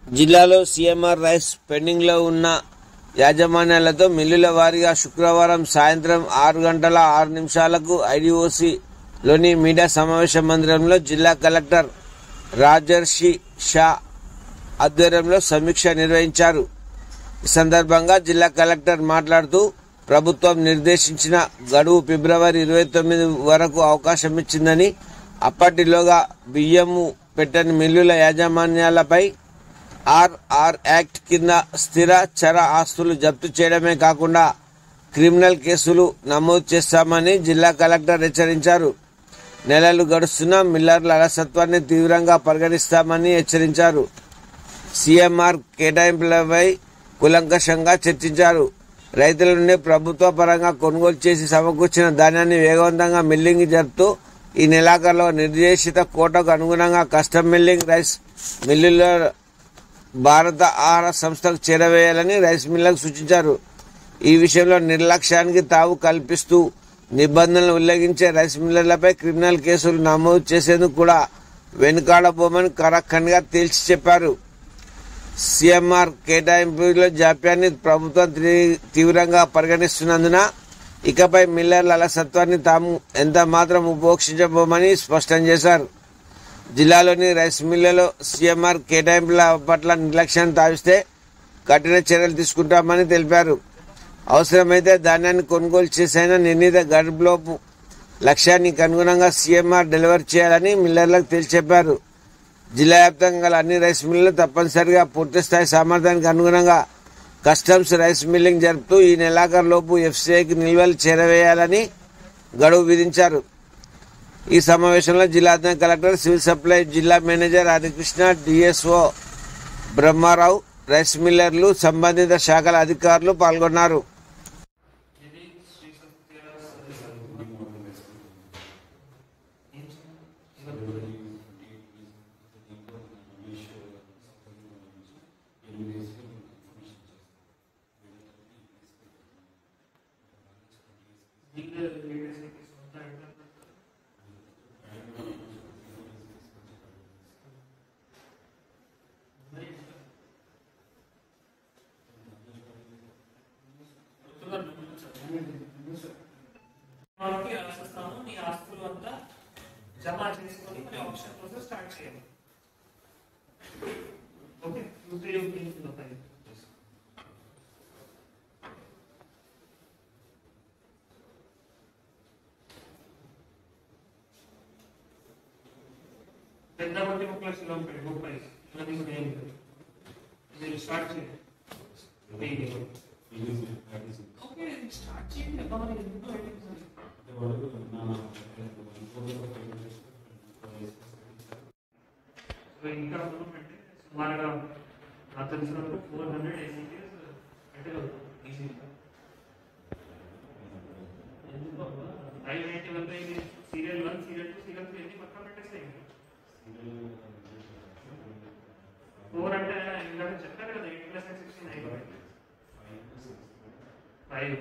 జిల్లాలో CMR rice పెండింగ్లో ఉన్న యాజమాన్యాలతో మిల్లుల వారీగా శుక్రవారం సాయంత్రం 6:06 ఐడీఓసీలోని మీడియా సమావేశ మందిరంలో జిల్లా కలెక్టర్ రాజర్షి షా ఆధ్వర్యంలో సమీక్ష నిర్వహించారు. ఈ సందర్భంగా జిల్లా కలెక్టర్ మాట్లాడుతూ ప్రభుత్వం నిర్దేశించిన గడువు ఫిబ్రవరి 29 వరకు అవకాశం ఇచ్చిందని, అప్పటిలోగా బియ్యము పెట్టని మిల్లుల యాజమాన్యాలపై ఆర్ఆర్ యాక్ట్ కింద స్థిర చర ఆస్తులు జప్తు చేయడమే కాకుండా క్రిమినల్ కేసులు నమోదు చేస్తామని జిల్లా కలెక్టర్ హెచ్చరించారు. నెలలు గడుస్తున్నా మిల్లర్ల అలసత్వాన్ని తీవ్రంగా పరిగణిస్తామని హెచ్చరించారు. సీఎంఆర్ కేటాయింపులపై కూలంకషంగా చర్చించారు. రైతుల నుండి ప్రభుత్వ పరంగా కొనుగోలు చేసి సమకూర్చిన ధాన్యాన్ని వేగవంతంగా మిల్లింగ్ జరుపుతూ ఈ నెలాఖరులో నిర్దేశిత కోటకు అనుగుణంగా కస్టమ్ మిల్లింగ్ రైస్ మిల్లుల భారత ఆహార సంస్థకు చేరవేయాలని రైస్ మిల్లులకు సూచించారు. ఈ విషయంలో నిర్లక్ష్యానికి తావు కల్పిస్తూ నిబంధనలు ఉల్లంఘించే రైస్ మిల్లర్లపై క్రిమినల్ కేసులు నమోదు చేసేందుకు కూడా వెనుకాడబోమని కరాఖండ్గా తేల్చి చెప్పారు. సీఎంఆర్ కేటాయింపుల జాప్యాన్ని ప్రభుత్వం తీవ్రంగా పరిగణిస్తున్నందున ఇకపై మిల్లర్ల అలసత్వాన్ని తాము ఎంత మాత్రం ఉపేక్షించబోమని స్పష్టం చేశారు. జిల్లాలోని రైస్ మిల్లులో సీఎంఆర్ కేటాయింపుల పట్ల నిర్లక్ష్యాన్ని తావిస్తే కఠిన చర్యలు తీసుకుంటామని తెలిపారు. అవసరమైతే ధాన్యాన్ని కొనుగోలు చేసైనా నిర్ణీత గడువులోపు లక్ష్యానికి అనుగుణంగా సీఎంఆర్ డెలివరీ చేయాలని మిల్లర్లకు తెలియచెప్పారు. జిల్లా వ్యాప్తంగా గల అన్ని రైస్ మిల్లులు తప్పనిసరిగా పూర్తిస్థాయి సామర్థ్యానికి అనుగుణంగా కస్టమ్స్ రైస్ మిల్లింగ్ జరుపుతూ ఈ నెలాఖరులోపు ఎఫ్సీఐకి నిల్వలు చేరవేయాలని గడువు విధించారు. ఈ సమావేశంలో జిల్లా అదనపు కలెక్టర్, సివిల్ సప్లై జిల్లా manager Harikrishna, DSO Brahmarao, rice మిల్లర్లు, సంబంధిత శాఖల అధికారులు పాల్గొన్నారు. మీ ఆస్తులు అంతా జమ చేసుకొని మన ఆప్షన్ ప్రాసెస్ స్టార్ట్ చేయాలి. ఓకే, పెద్ద బట్టి 1 లక్షలు ఉంటాయి. 30 మీరు స్టార్ట్ చేయండి. ఓకే, స్టార్ట్ చేయండి. ఇంకా అంటే సుమారుగా నాకు తెలిసినప్పుడు 400 ACPs అంటే ఈజీగా 590 వరకు ఇది సీరియల్ 1, సీరియల్ 2, సీరియల్ 3 అన్ని పక్కన పెట్టేస్తాయి. 4 అంటే ఇందాక చెప్పారు కదా 8+16 అయిపోయింది. 5